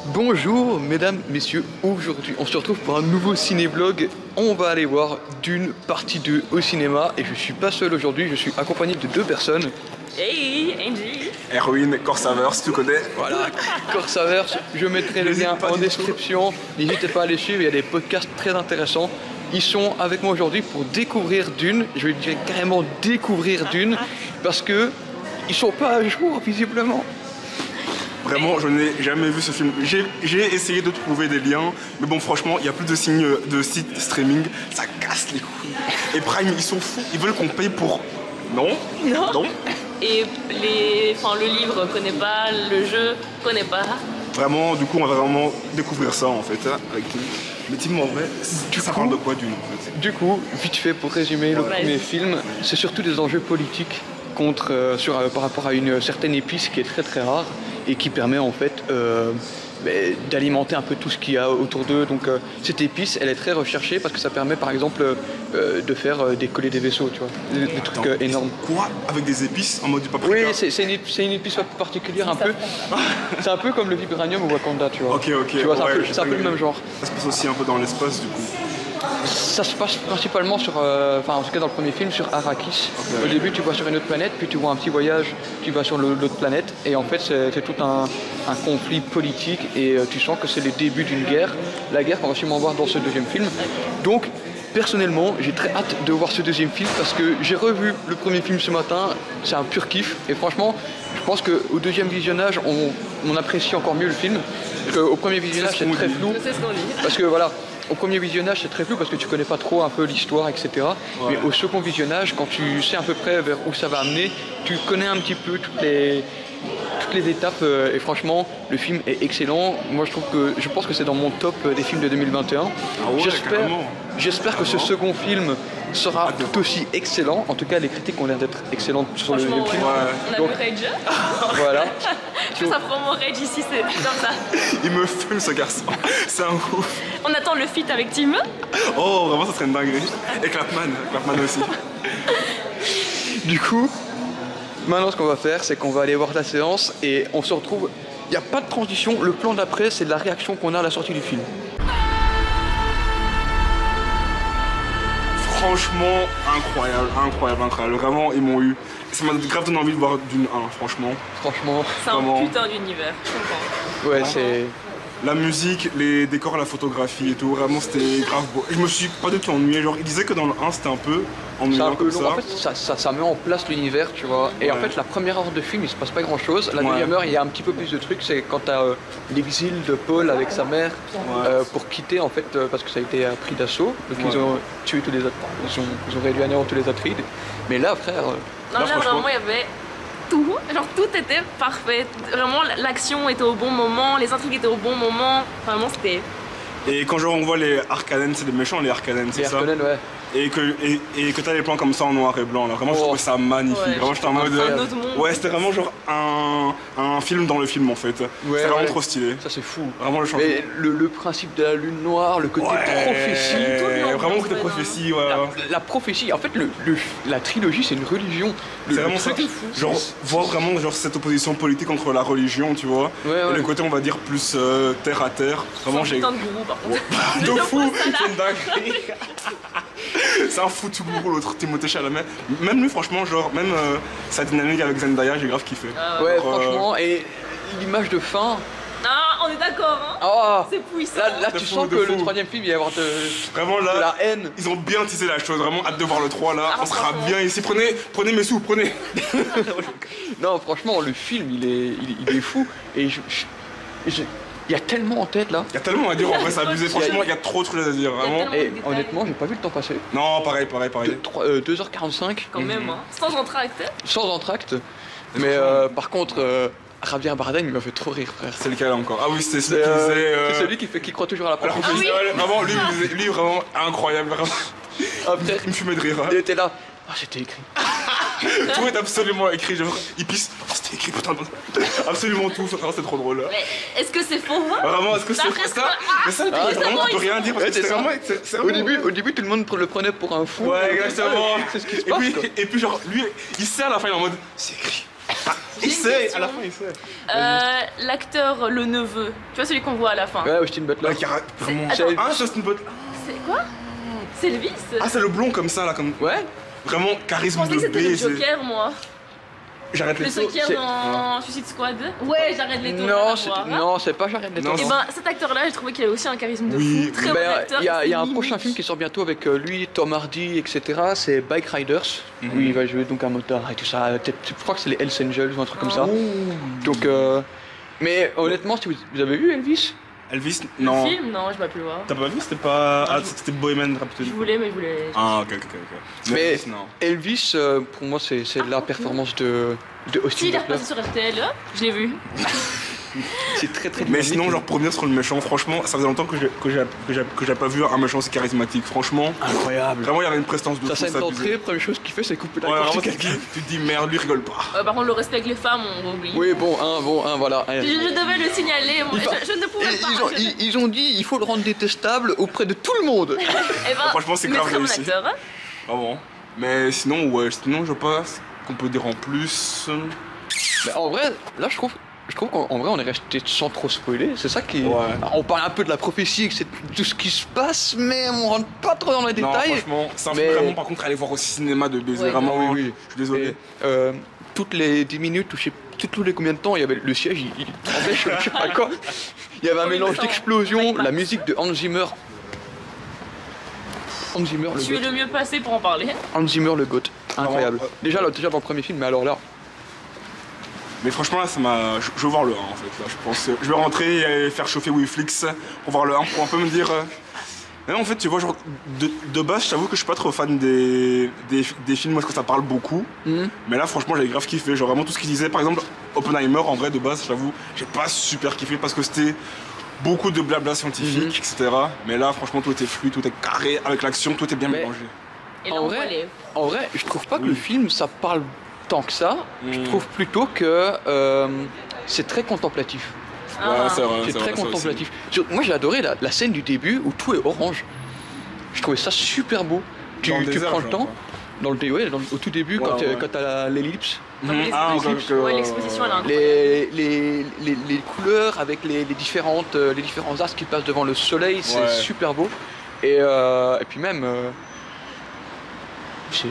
Bonjour mesdames, messieurs, aujourd'hui on se retrouve pour un nouveau ciné-vlog. On va aller voir Dune partie 2 au cinéma et je suis pas seul aujourd'hui, je suis accompagné de deux personnes. Hey, Angie. Erwin, Corsaverse, tu connais? Voilà, Corsaverse, je mettrai le lien en description, n'hésitez pas à les suivre, il y a des podcasts très intéressants. Ils sont avec moi aujourd'hui pour découvrir Dune, je vais dire carrément découvrir Dune, parce que ils sont pas à jour visiblement. Vraiment, je n'ai jamais vu ce film. J'ai essayé de trouver des liens, mais bon, franchement, il n'y a plus de signes de site streaming. Ça casse les couilles. Et Prime, ils sont fous. Ils veulent qu'on paye pour... Non. Et le livre, connais pas, le jeu, connais pas. Vraiment, du coup, on va vraiment découvrir ça, en fait, hein, avec nous. Mais dis-moi, en vrai, ça parle de quoi, Dune, en fait? Du coup, vite fait, pour résumer le premier film, c'est surtout des enjeux politiques par rapport à une certaine épice qui est très très rare et qui permet en fait d'alimenter un peu tout ce qu'il y a autour d'eux. Donc cette épice, elle est très recherchée parce que ça permet par exemple de faire décoller des vaisseaux, tu vois, des trucs énormes. Quoi? Avec des épices en mode du paprika? Oui, c'est une épice particulière un peu. C'est un peu comme le vibranium au Wakanda, tu vois. Ok. Tu vois, c'est un peu le même genre. Ça se passe aussi un peu dans l'espace, du coup. Ça se passe principalement sur, en tout cas dans le premier film, sur Arrakis. Au début, tu vas sur une autre planète, puis tu vois un petit voyage, tu vas sur l'autre planète, et en fait, c'est tout un conflit politique, et tu sens que c'est le début d'une guerre, la guerre qu'on va sûrement voir dans ce deuxième film. Donc, personnellement, j'ai très hâte de voir ce deuxième film, parce que j'ai revu le premier film ce matin, c'est un pur kiff, et franchement, je pense qu'au deuxième visionnage, on apprécie encore mieux le film, parce qu'au premier visionnage, c'est très flou, parce que voilà, au premier visionnage, c'est très flou parce que tu connais pas trop un peu l'histoire, etc. Ouais. Mais au second visionnage, quand tu sais à peu près vers où ça va amener, tu connais un petit peu toutes les étapes et franchement, le film est excellent. Moi, je pense que c'est dans mon top des films de 2021. Ah ouais, j'espère que ce second film sera tout aussi excellent. En tout cas, les critiques ont l'air d'être excellentes sur le deuxième film. On a vu Rage. Voilà. Je fais ça promo Rage ici, c'est comme ça. Il me fume ce garçon. C'est un ouf. On attend le feat avec Tim. Oh, vraiment, ça serait une dinguerie. Et Clapman aussi. Du coup, maintenant ce qu'on va faire, c'est qu'on va aller voir la séance et on se retrouve. Il n'y a pas de transition. Le plan d'après, c'est de la réaction qu'on a à la sortie du film. Franchement, incroyable. Vraiment, ils m'ont eu. Ça m'a grave donné envie de voir Dune 1, franchement. C'est un putain d'univers, je comprends. Ouais, c'est... La musique, les décors, la photographie et tout, vraiment c'était grave beau. Je me suis pas du tout ennuyé, genre il disait que dans le 1 c'était un peu ennuyant comme ça. En fait ça met en place l'univers, tu vois. Et en fait la première heure de film il se passe pas grand chose. La deuxième heure il y a un petit peu plus de trucs, c'est quand t'as l'exil de Paul avec sa mère pour quitter en fait parce que ça a été pris d'assaut. Donc ils ont tué tous les ils ont réduit à néant tous les Atrides. Mais là frère... Non là vraiment il y avait... tout était parfait. Vraiment, l'action était au bon moment, les intrigues étaient au bon moment. Vraiment, c'était... Et quand genre on voit les Harkonnen, c'est des méchants les Harkonnen, c'est ça? Harkonnen, ouais. Et que t'as les plans comme ça en noir et blanc, là. Vraiment, je trouvais ça magnifique. Ouais, vraiment, j'étais en mode... Ouais, c'était vraiment genre un film dans le film, en fait. C'est vraiment trop stylé. Ça, c'est fou. Vraiment, le changement. Mais le principe de la lune noire, le côté prophétie... Vraiment, le côté prophétie, ouais. La prophétie, en fait, la trilogie, c'est une religion. C'est vraiment ça. Genre, voir vraiment genre, cette opposition politique entre la religion, tu vois. Et le côté, on va dire, plus terre à terre. Vraiment, j'ai... C'est un gourou, par contre. De fou, c'est une dinguerie. C'est un foutu gourou, l'autre Timothée Chalamet. Même lui, franchement, genre, même sa dynamique avec Zendaya, j'ai grave kiffé. Ouais, franchement, et l'image de fin... Ah, on est d'accord, hein. Oh, c'est puissant. Là tu sens que le troisième film, il va y avoir vraiment, là, de la haine. Ils ont bien tissé la chose, vraiment hâte de voir le 3 là. On sera bien ici. Prenez mes sous, prenez. Non, franchement, le film, il est fou. Et il y a tellement en tête là. Il y a tellement à dire, en vrai, c'est abusé. Franchement, il y a trop de choses à dire, vraiment. Et honnêtement, j'ai pas vu le temps passer. Non, pareil. 2h45. Quand même, hein. Sans entracte. Sans entracte. Mais par contre, Javier Bardem, il m'a fait trop rire, frère. C'est lequel encore? Ah oui, c'était celui qui disait. C'est celui qui croit toujours à la prophétie. Ah oui. Vraiment, lui, vraiment incroyable. Vraiment. Après, il me fumait de rire. Hein. Il était là. Ah, c'était écrit. Tout est absolument écrit. Genre, il pisse. Oh, c'était écrit, putain. Absolument tout. C'est trop drôle. Mais est-ce que c'est faux? Vraiment, est-ce que c'est ça? Mais ça, vraiment, tu peux rien dire. Parce que c'est vraiment. Au début, tout le monde le prenait pour un fou. Ouais, exactement. C'est ce qui se passe. Et puis, genre, lui, il sait à la fin, il est en mode. C'est écrit. Il sait, à la fin il sait. L'acteur, le neveu, tu vois celui qu'on voit à la fin. Ouais, Austin Butler. Vraiment. Attends. Ah, c'est Austin Butler. C'est quoi? C'est Elvis? Ah, c'est le blond comme ça là, comme. Ouais. Vraiment Je charisme pensais de que c'était le B. Joker, moi. J'arrête Le les sauts. Joker dans Suicide Squad. Ouais, j'arrête les tours. Non, c'est pas Jared Leto. Non, Et ben cet acteur-là, j'ai trouvé qu'il avait aussi un charisme de Oui. fou. Très bon Ben, acteur. il y a un c'est prochain mimi. film qui sort bientôt avec lui, Tom Hardy, etc. C'est Bike Riders, où il va jouer donc un motard et tout ça. Je crois que c'est les Hells Angels ou un truc comme ça. Donc, mais honnêtement, si vous avez vu Elvis? Elvis, Le non. film, non, je vais plus voir. T'as pas vu? C'était pas. Ah, c'était Bohemian Rhapsody. Je voulais, mais je voulais. Ah, ok. Mais Elvis, non. Elvis, pour moi, c'est la performance de Austin Si, il est Butler. repassé sur RTL, je l'ai vu. C'est très Mais dynamique. sinon, genre, pour revenir sur le méchant, franchement, ça faisait longtemps que j'ai pas vu un méchant aussi charismatique. Franchement, Incroyable. vraiment, il y avait une prestance de Sa fou. scène ça d'entrée, abusait. première chose qu'il fait, c'est couper la Ouais, gorge vraiment, de quelqu'un. tu te dis merde, lui rigole pas. Par contre, le respect avec les femmes, on oublie. Oui, bon, voilà. Je devais le signaler, moi, je ne pouvais pas. Ils ont dit il faut le rendre détestable auprès de tout le monde. Eh ben, Franchement, c'est mais grave très bon réussi. acteur, hein. Vraiment. Mais sinon, ouais, je pense qu'on peut dire en plus. Mais en vrai, là, je trouve qu'en vrai, on est resté sans trop spoiler. C'est ça qui. Ouais. On parle un peu de la prophétie, que c'est tout ce qui se passe, mais on rentre pas trop dans les Non, détails. franchement, ça Mais- vraiment, par contre, aller voir au cinéma de baiser. Ouais. Vraiment, Ah oui. je suis désolé. Et, toutes les 10 minutes, ou je sais tous les combien de temps, il y avait le siège, il tremblait, je sais pas quoi. Il y avait un Oui, mélange ça, d'explosions, ça, la musique de Hans Zimmer. Hans Zimmer, le Tu es goat. le mieux placé pour en parler. Hans Zimmer, le goat. Incroyable. Vraiment, Déjà dans le premier film, mais alors là. Mais franchement, là, ça m'a. Je veux voir le 1 en fait. Là, je pense. Je vais rentrer et faire chauffer Wiflix pour voir le 1 pour un peu me dire. Mais non, en fait, tu vois, genre, de base, je t'avoue que je suis pas trop fan des films parce que ça parle beaucoup. Mais là, franchement, j'avais grave kiffé. Genre, vraiment tout ce qu'il disait. Par exemple, Oppenheimer, en vrai, de base, j'avoue, j'ai pas super kiffé parce que c'était beaucoup de blabla scientifique, etc. Mais là, franchement, tout était fluide, tout était carré. Avec l'action, tout était bien Mais- mélangé. Et là, En on vrai, voit les. En vrai, je trouve pas que Oui. le film ça parle tant que ça. Je trouve plutôt que c'est très contemplatif. Ah. Ouais, c'est vrai. C'est très vrai, ça aussi. contemplatif. Moi j'ai adoré la scène du début où tout est orange. Je trouvais ça super beau. Dans le Tu désert, prends le genre, temps. ouais. Au tout début, Ouais, quand ouais. t'as l'ellipse, Ah, ok, ok, Ouais, l'exposition, elle est incroyable. les couleurs avec les différents astres qui passent devant le soleil, c'est Ouais. super beau. Et puis même, c'est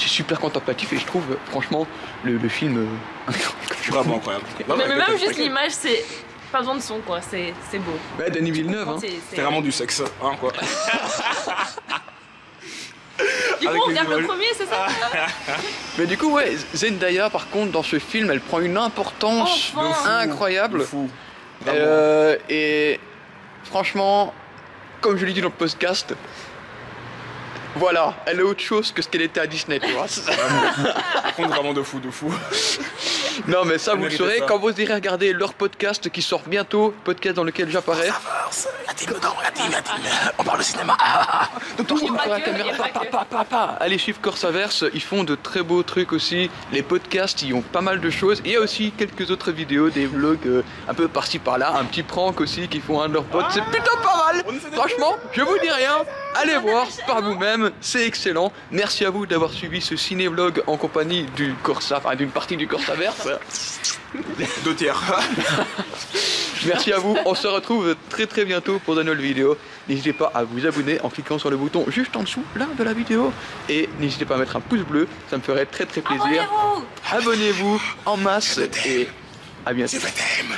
super contemplatif et je trouve franchement le film Vraiment incroyable. Mais même juste l'image, c'est. Pas besoin de son, quoi. C'est beau. Ouais, Denis Villeneuve, hein. C'est vraiment du sexe, hein, quoi. Du coup, Avec on les regarde le images. premier, c'est ça? Mais du coup, ouais, Zendaya, par contre, dans ce film, elle prend une importance Enfin. incroyable. De fou. Vraiment. Et franchement, comme je l'ai dit dans le podcast, voilà, elle est autre chose que ce qu'elle était à Disney, tu vois. Par contre, vraiment de fou, de fou. Non, mais ça, Elle vous le méritait saurez ça. quand vous irez regarder leur podcast qui sort bientôt, podcast dans lequel j'apparais. La team dedans, la team. On parle de cinéma. Tout le monde pas sur la que, caméra, et pas que. Allez suivre Corsaverse, ils font de très beaux trucs aussi. Les podcasts, ils ont pas mal de choses. Il y a aussi quelques autres vidéos, des vlogs un peu par-ci par-là, un petit prank aussi qu'ils font un de leurs potes. C'est plutôt pas mal. Franchement, je vous dis rien. Allez voir par vous-même, c'est excellent. Merci à vous d'avoir suivi ce ciné-vlog en compagnie du Corsa, enfin d'une partie du Corsaverse. 2 tiers. Merci à vous, on se retrouve très très bientôt pour de nouvelles vidéos. N'hésitez pas à vous abonner en cliquant sur le bouton juste en dessous là de la vidéo. Et n'hésitez pas à mettre un pouce bleu, ça me ferait très très plaisir. Abonnez-vous! Abonnez-vous en masse et à bientôt. Je t'aime.